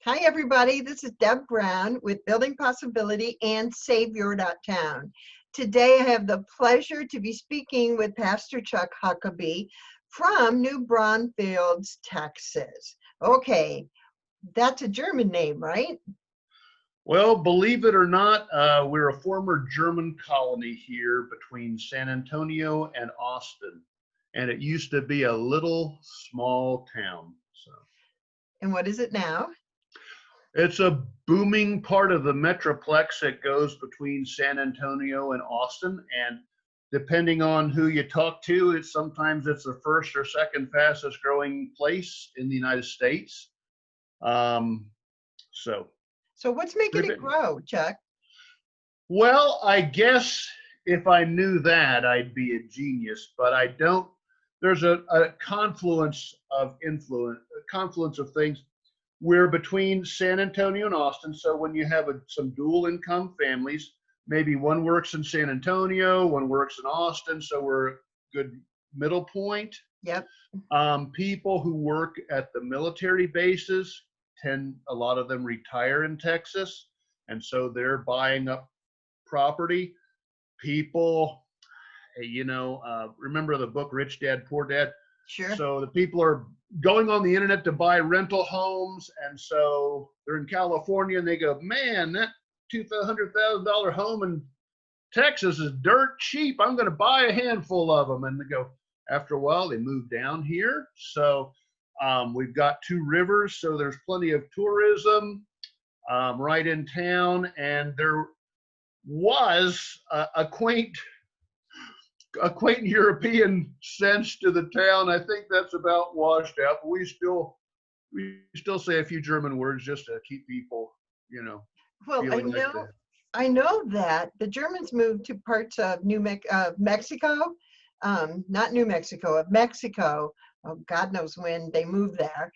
Hi, everybody. This is Deb Brown with Building Possibility and Save Your Town. Today, I have the pleasure to be speaking with Pastor Chuck Huckaby from New Braunfels, Texas. Okay, that's a German name, right? Well, believe it or not, we're a former German colony here between San Antonio and Austin, and it used to be a little small town. And what is it now? It's a booming part of the Metroplex that goes between San Antonio and Austin, and depending on who you talk to, sometimes it's the first or second fastest growing place in the United States. So what's making it grow, Chuck? Well, I guess if I knew that, I'd be a genius, but I don't. There's a confluence of things. We're between San Antonio and Austin, so when you have some dual income families, maybe one works in San Antonio, one works in Austin, so we're a good middle point. Yep. People who work at the military bases a lot of them retire in Texas, and so they're buying up property. People, remember the book Rich Dad, Poor Dad? Sure. So the people are going on the internet to buy rental homes, and so they're in California and they go, man, that $200,000 home in Texas is dirt cheap. I'm going to buy a handful of them. And they go, after a while, they move down here. So we've got two rivers, so there's plenty of tourism right in town, and there was a quaint European sense to the town. I think that's about washed out, but we still say a few German words just to keep people, Well, I know that the Germans moved to parts of Mexico, not New Mexico, of Mexico. Oh, God knows when they moved there.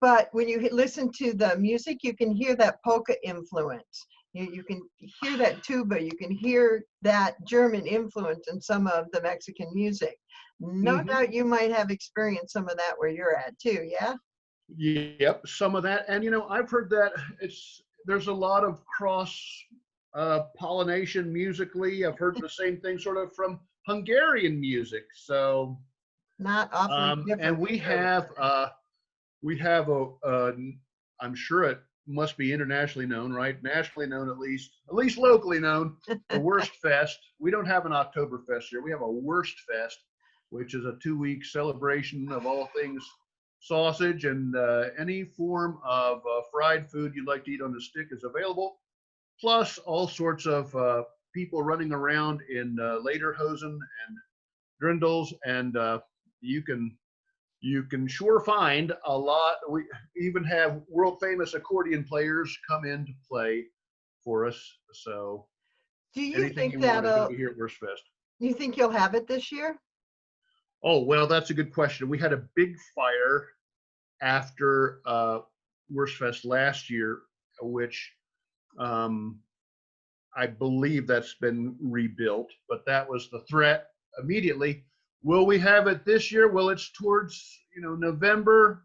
But when you listen to the music, you can hear that polka influence. You can hear that tuba. You can hear that German influence in some of the Mexican music. No doubt you might have experienced some of that where you're at too, yeah? Yep, some of that. And, I've heard that there's a lot of cross pollination musically. I've heard the same thing sort of from Hungarian music. So not awfully different. And we have I'm sure it must be internationally known, right? Nationally known, at least locally known, the Wurst Fest. We don't have an Oktoberfest here. We have a Wurst Fest, which is a 2-week celebration of all things sausage, and any form of fried food you'd like to eat on a stick is available. Plus all sorts of people running around in lederhosen and grindels, and you can sure find a lot. We even have world famous accordion players come in to play for us. So do you think that'll be here at Wurst Fest? You think you'll have it this year? Oh, well, that's a good question. We had a big fire after Wurst Fest last year, which I believe that's been rebuilt, but that was the threat immediately. Will we have it this year? Well, it's towards, November.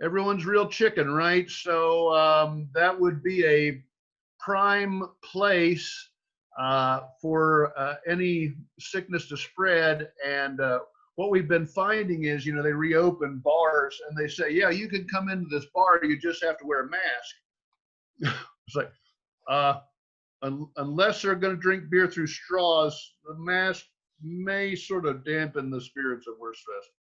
Everyone's real chicken, right? So that would be a prime place for any sickness to spread. And what we've been finding is, they reopen bars and they say, yeah, you can come into this bar. You just have to wear a mask. It's like, unless they're going to drink beer through straws, the mask may sort of dampen the spirits of Wurst Fest.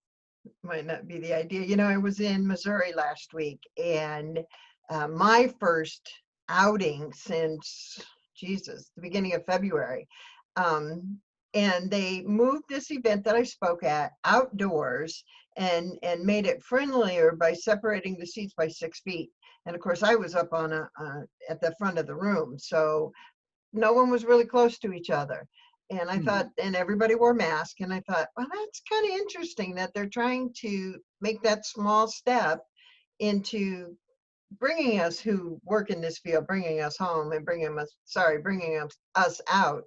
Might not be the idea. I was in Missouri last week, and my first outing since, the beginning of February. And they moved this event that I spoke at outdoors and made it friendlier by separating the seats by 6 feet. And of course, I was up on at the front of the room, so no one was really close to each other. And I thought, and everybody wore masks, and I thought, well, that's kind of interesting that they're trying to make that small step into bringing us who work in this field, bringing us home and bringing us out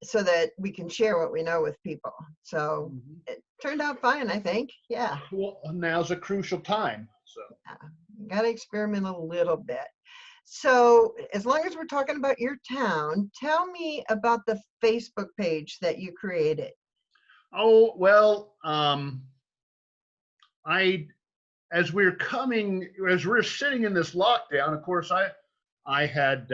so that we can share what we know with people. So it turned out fine, I think. Yeah. Well, now's a crucial time. So Got to experiment a little bit. So as long as we're talking about your town, tell me about the Facebook page that you created. oh well, I as we're sitting in this lockdown, of course, I had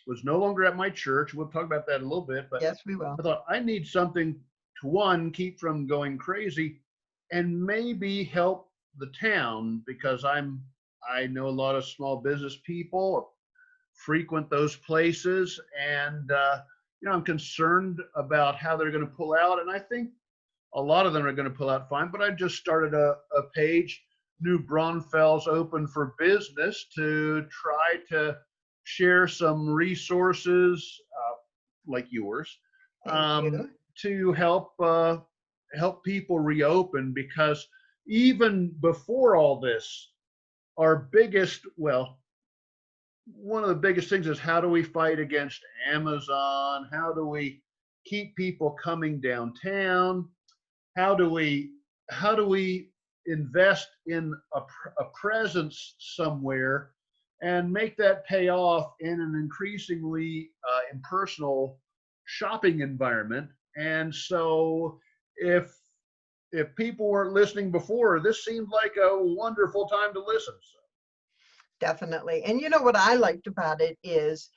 was no longer at my church. We'll talk about that in a little bit, but Yes, we will. I thought I need something to, one, keep from going crazy, and maybe help the town, because I know a lot of small business people, frequent those places, and I'm concerned about how they're going to pull out, and I think a lot of them are going to pull out fine. But I just started a page, New Braunfels Open for Business, to try to share some resources like yours, Thank you. to help people reopen, because even before all this, our biggest, well, one of the biggest things is, how do we fight against Amazon? How do we keep people coming downtown? How do we invest in a presence somewhere and make that pay off in an increasingly impersonal shopping environment? And so if people weren't listening before, this seemed like a wonderful time to listen. So Definitely. And you know what I liked about it is,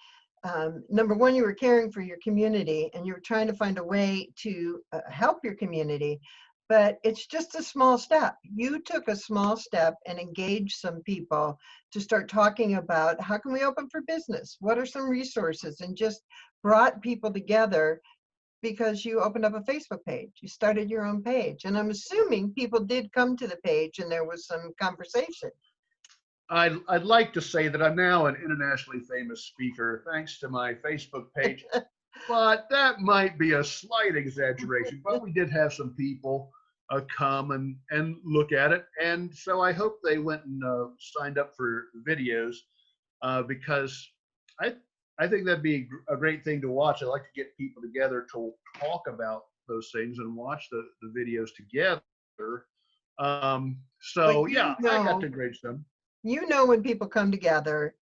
number one, you were caring for your community and you were trying to find a way to help your community, but it's just a small step. You took a small step and engaged some people to start talking about how can we open for business? What are some resources? And just brought people together because you opened up a Facebook page. You started your own page. And I'm assuming people did come to the page and there was some conversation. I'd like to say that I'm now an internationally famous speaker thanks to my Facebook page, but that might be a slight exaggeration. But we did have some people come and look at it, and so I hope they went and signed up for videos, because I I think that'd be a great thing to watch. I like to get people together to talk about those things and watch the videos together. But So yeah, I got to grade some. when people come together,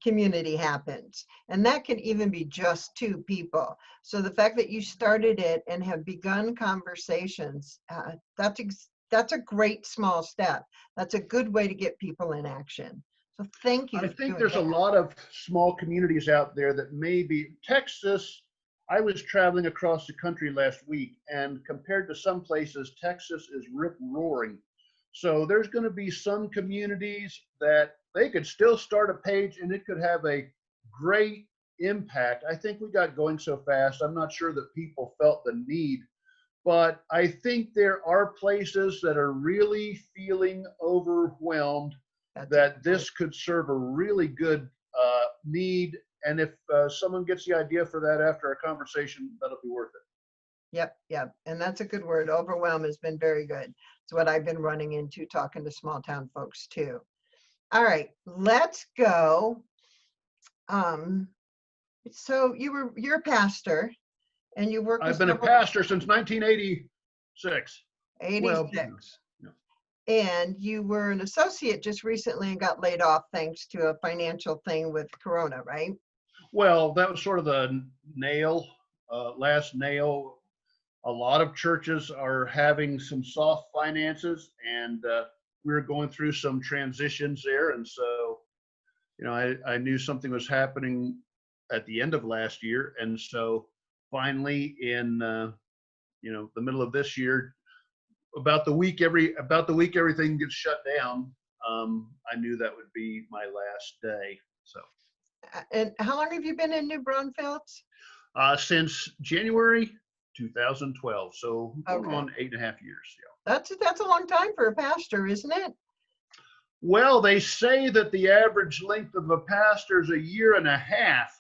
community happens. And that can even be just two people. So the fact that you started it and have begun conversations, that's a great small step. That's a good way to get people in action. So thank you I for think doing there's a that. lot of small communities out there that maybe Texas. I was traveling across the country last week, and compared to some places, Texas is rip roaring. So there's going to be some communities that they could still start a page and it could have a great impact. I think we got going so fast, I'm not sure that people felt the need, but I think there are places that are really feeling overwhelmed, That's a that good word. this could serve a really good need. And if someone gets the idea for that after our conversation, that'll be worth it. Yep, yep. And that's a good word. Overwhelm has been very good. It's what I've been running into talking to small town folks too. All right, let's go. Um, so you're a pastor and you work I've with been a several pastor since 1986. Well, 86, yeah. and you were an associate just recently and got laid off thanks to a financial thing with Corona, right? Well, that was sort of the last nail. A lot of churches are having some soft finances, and we're going through some transitions there. And so, I knew something was happening at the end of last year, and so finally, in the middle of this year, about the week everything gets shut down, I knew that would be my last day. So And how long have you been in New Braunfels? since January 2012, so going Okay. on 8.5 years. Yeah. That's a long time for a pastor, isn't it? Well, they say that the average length of a pastor is a year and a half.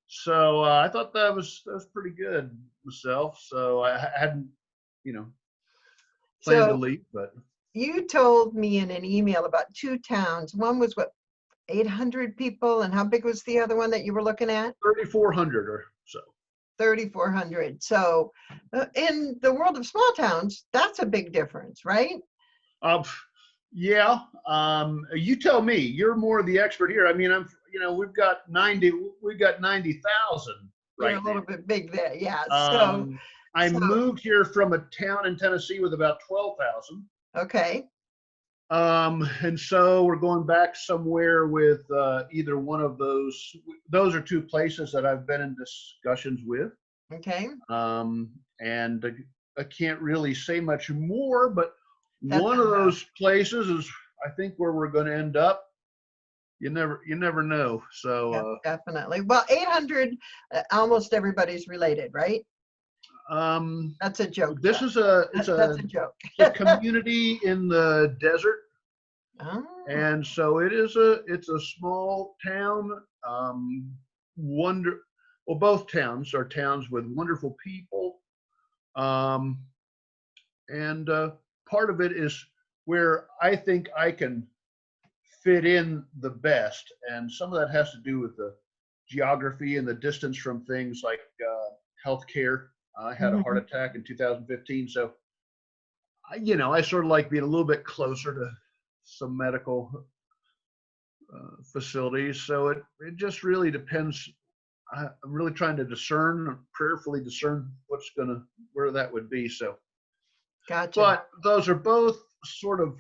So I thought that was pretty good myself. So I hadn't, you know, planned to So leave, but you told me in an email about two towns. One was what, 800 people, and how big was the other one that you were looking at? 3,400 or so. 3,400. So in the world of small towns, that's a big difference, right? Um, Yeah. You tell me. You're more the expert here. I mean, we've got 90,000 You're right a little now. bit big there. Yeah. I So, moved here from a town in Tennessee with about 12,000. okay. And so we're going back somewhere with either one of those. Those are two places that I've been in discussions with. Okay. And I can't really say much more, but That's one of those places is, I think, where we're going to end up. You never know. yeah, So, definitely. Well, 800, almost everybody's related, right? That's a joke, this Chuck. is That's a joke. it's a community in the desert, Oh, and so it's a small town. Wonder, well, both towns are towns with wonderful people. Um, and part of it is where I think I can fit in the best, and some of that has to do with the geography and the distance from things like healthcare. I had a heart mhm. attack in 2015, so I sort of like being a little bit closer to some medical facilities. So it just really depends. I'm really trying to prayerfully discern where that would be. So, Gotcha. but those are both sort of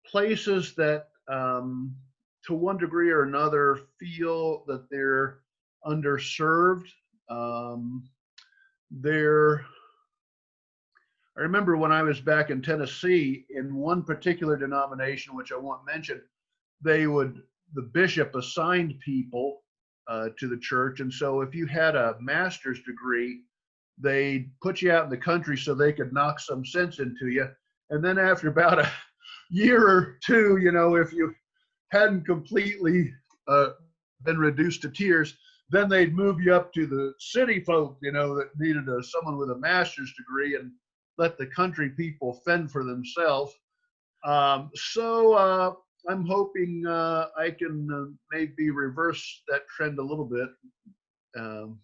places that, to one degree or another, feel that they're underserved. Um, they're I remember when I was back in Tennessee, in one particular denomination, which I won't mention, the bishop assigned people to the church. And so if you had a master's degree, they'd put you out in the country so they could knock some sense into you. And then after about a year or two, if you hadn't completely uh, been reduced to tears, then they'd move you up to the city folk, that needed someone with a master's degree, and let the country people fend for themselves. So I'm hoping I can maybe reverse that trend a little bit. Um,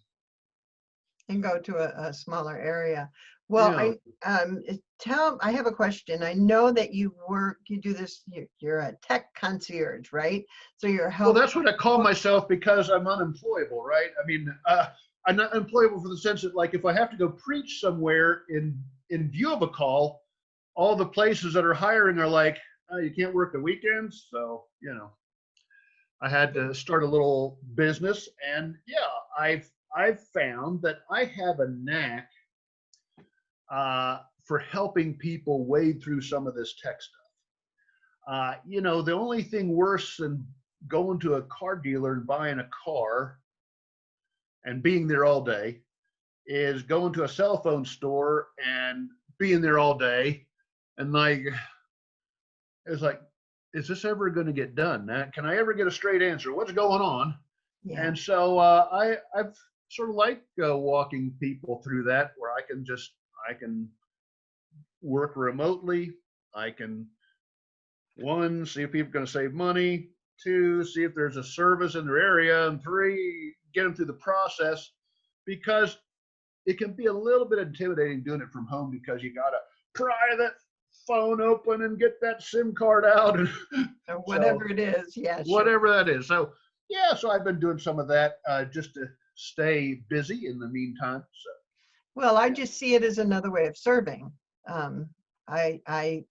And go to a smaller area. Well, yeah. I have a question. I know that you do this, you're a tech concierge, right? So you're Well, helping that's what I call people. myself because I'm unemployable, right? I mean, I'm not unemployable for the sense that, like, if I have to go preach somewhere in view of a call, all the places that are hiring are like, oh, you can't work the weekends, so I had to start a little business, and yeah, I've found that I have a knack for helping people wade through some of this tech stuff. The only thing worse than going to a car dealer and buying a car and being there all day is going to a cell phone store and being there all day, and like, it's like, is this ever going to get done? Can I ever get a straight answer? What's going on? Yeah. And so I've sort of like walking people through that, where I can work remotely. I can, one, see if people are going to save money. Two, see if there's a service in their area. And three, get them through the process, because it can be a little bit intimidating doing it from home, because you got to pry that phone open and get that SIM card out. And Or so whatever it is. Yeah, sure. whatever that is. So yeah, so I've been doing some of that just to stay busy in the meantime. So Well, I yeah. just see it as another way of serving. Um, I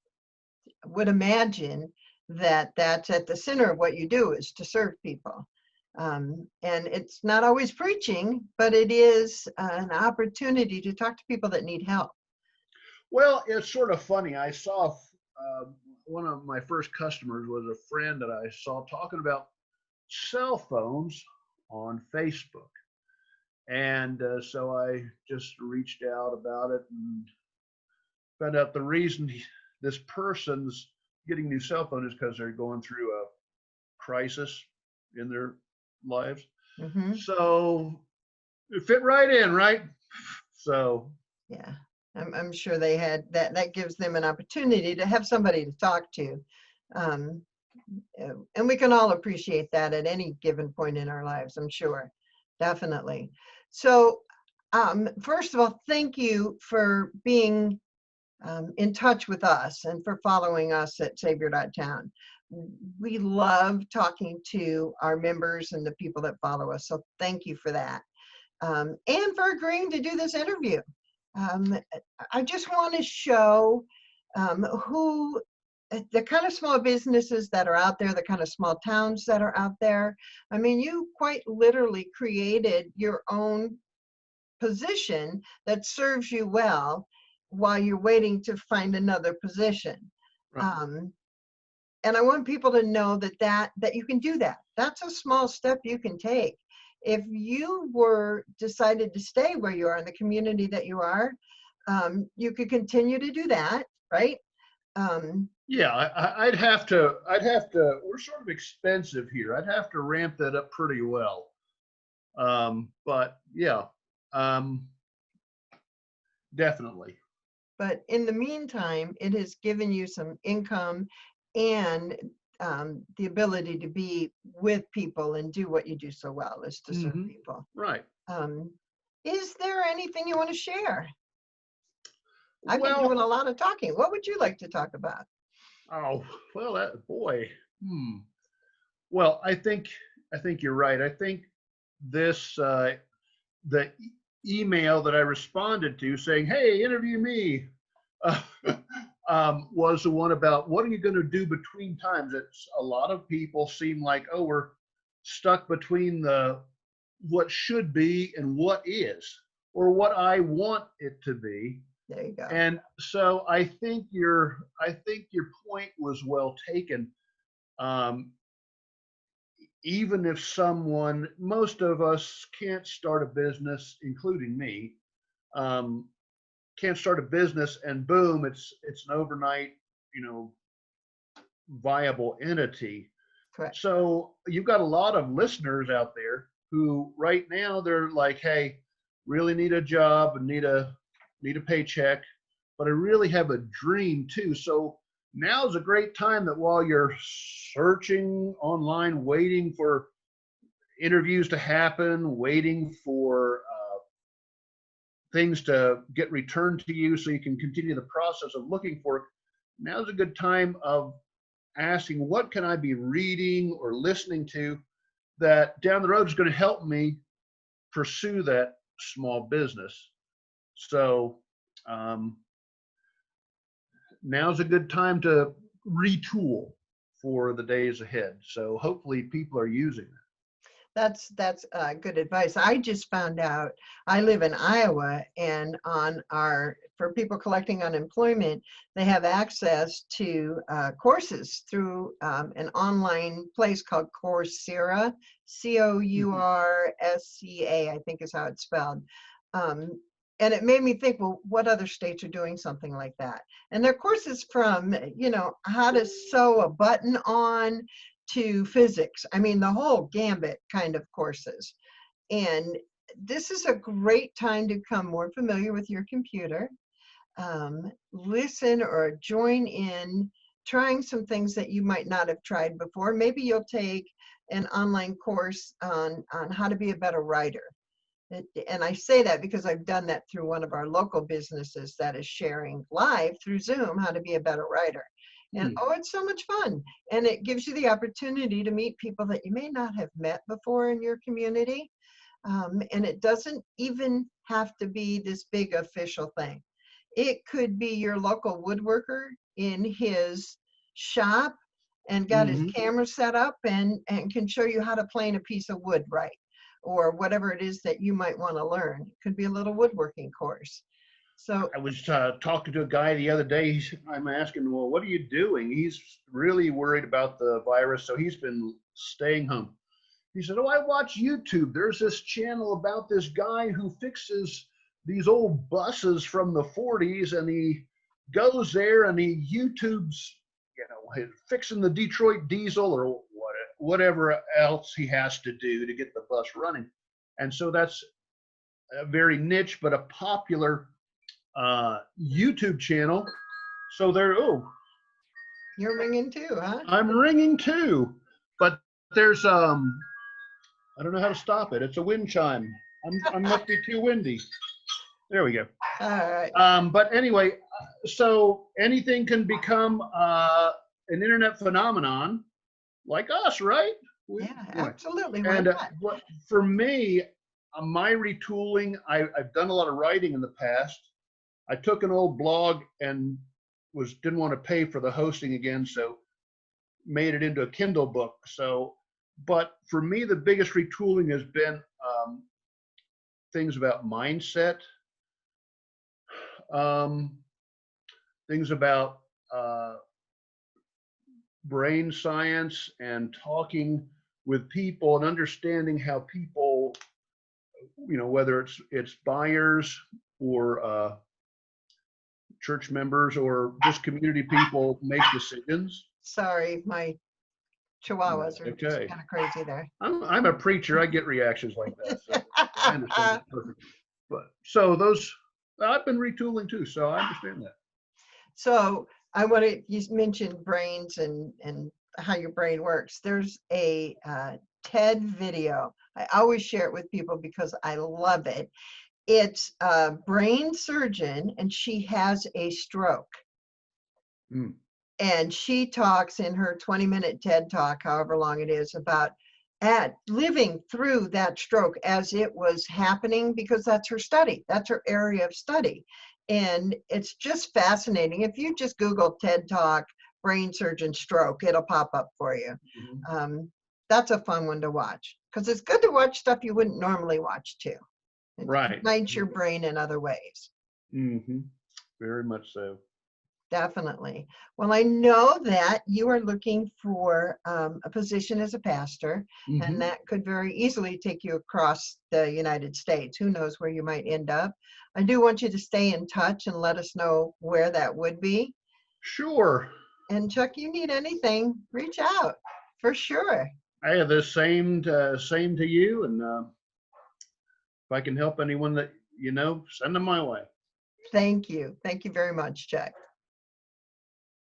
would imagine that that's at the center of what you do, is to serve people. And it's not always preaching, but it is an opportunity to talk to people that need help. Well, it's sort of funny. I saw one of my first customers was a friend that I saw talking about cell phones on Facebook. And so I just reached out about it and found out the reason this person's getting a new cell phone is because they're going through a crisis in their lives. Hmm. So it fit right in, right? So Yeah, I'm sure they had that. That gives them an opportunity to have somebody to talk to. Um, and we can all appreciate that at any given point in our lives, I'm sure. Definitely. So, first of all, thank you for being in touch with us and for following us at Savior.town. We love talking to our members and the people that follow us. So thank you for that. And for agreeing to do this interview. I just want to show who the kind of small businesses that are out there, the kind of small towns that are out there. I mean, you quite literally created your own position that serves you well while you're waiting to find another position. Right. And I want people to know that you can do that. That's a small step you can take. If you were decided to stay where you are in the community that you are, you could continue to do that, right? Yeah, I'd have to, we're sort of expensive here. I'd have to ramp that up pretty well. But yeah, definitely. But in the meantime, it has given you some income and the ability to be with people and do what you do so well, is to serve people. Right. Is there anything you want to share? I've been Well, doing a lot of talking. What would you like to talk about? oh, well, that boy. Well, I think you're right. I think this the email that I responded to saying, "Hey, interview me," was the one about what are you going to do between times. It's a lot of people seem like, oh, we're stuck between the what should be and what is, or what I want it to be. There you go. And so I think your point was well taken. Even if most of us can't start a business, including me, can't start a business and boom, it's an overnight, viable entity. Correct. So you've got a lot of listeners out there who right now they're like, hey, really need a job and need a paycheck, but I really have a dream too. So now's a great time that while you're searching online, waiting for interviews to happen, waiting for things to get returned to you so you can continue the process of looking for it, now's a good time of asking, what can I be reading or listening to that down the road is going to help me pursue that small business? So now's a good time to retool for the days ahead. So hopefully people are using it. That's good advice. I just found out, I live in Iowa, and for people collecting unemployment, they have access to courses through an online place called Coursera, Coursca, I think is how it's spelled. And it made me think, well, what other states are doing something like that? And their courses from, how to sew a button on to physics. I mean, the whole gambit kind of courses. And this is a great time to become more familiar with your computer, listen or join in trying some things that you might not have tried before. Maybe you'll take an online course on how to be a better writer. And I say that because I've done that through one of our local businesses that is sharing live through Zoom how to be a better writer. And it's so much fun. And it gives you the opportunity to meet people that you may not have met before in your community. And it doesn't even have to be this big official thing. It could be your local woodworker in his shop and got his camera set up and can show you how to plane a piece of wood right, or whatever it is that you might want to learn. It could be a little woodworking course. So I was talking to a guy the other day. I'm asking, well, what are you doing? He's really worried about the virus, so he's been staying home. He said, oh, I watch YouTube. There's this channel about this guy who fixes these old buses from the 40s, and he goes there and he YouTubes, fixing the Detroit diesel or whatever else he has to do to get the bus running. And so that's a very niche but a popular YouTube channel. So you're ringing too, huh? I'm ringing too, but there's I don't know how to stop it. It's a wind chime. I must be too windy. There we go. All right. But anyway, so anything can become an internet phenomenon like us, right? Yeah, Anyway, absolutely. Why and not? what for me, my retooling, I've done a lot of writing in the past. I took an old blog and didn't want to pay for the hosting again, so made it into a Kindle book. So, but for me, the biggest retooling has been things about mindset, um, things about brain science, and talking with people and understanding how people, whether it's buyers or church members or just community people, make decisions. Sorry, my chihuahuas are just Okay. kind of crazy there. I'm a preacher. I get reactions like that, so I understand that perfectly. But so those, I've been retooling too, so I understand that. So I want to, you mentioned brains and how your brain works. There's a TED video. I always share it with people because I love it. It's a brain surgeon and she has a stroke. Mm. And she talks in her 20-minute TED talk, however long it is, about living through that stroke as it was happening, because that's her study. That's her area of study. And it's just fascinating. If you just Google TED Talk, brain surgeon stroke, it'll pop up for you. Mm-hmm. That's a fun one to watch because it's good to watch stuff you wouldn't normally watch too. It Right. ignites your brain in other ways. Mm-hmm. Very much so. Definitely. Well, I know that you are looking for a position as a pastor, Mm-hmm. and that could very easily take you across the United States. Who knows where you might end up? I do want you to stay in touch and let us know where that would be. Sure. And Chuck, you need anything, reach out for sure. I have the same to you, and if I can help anyone that send them my way. Thank you. Thank you very much, Chuck.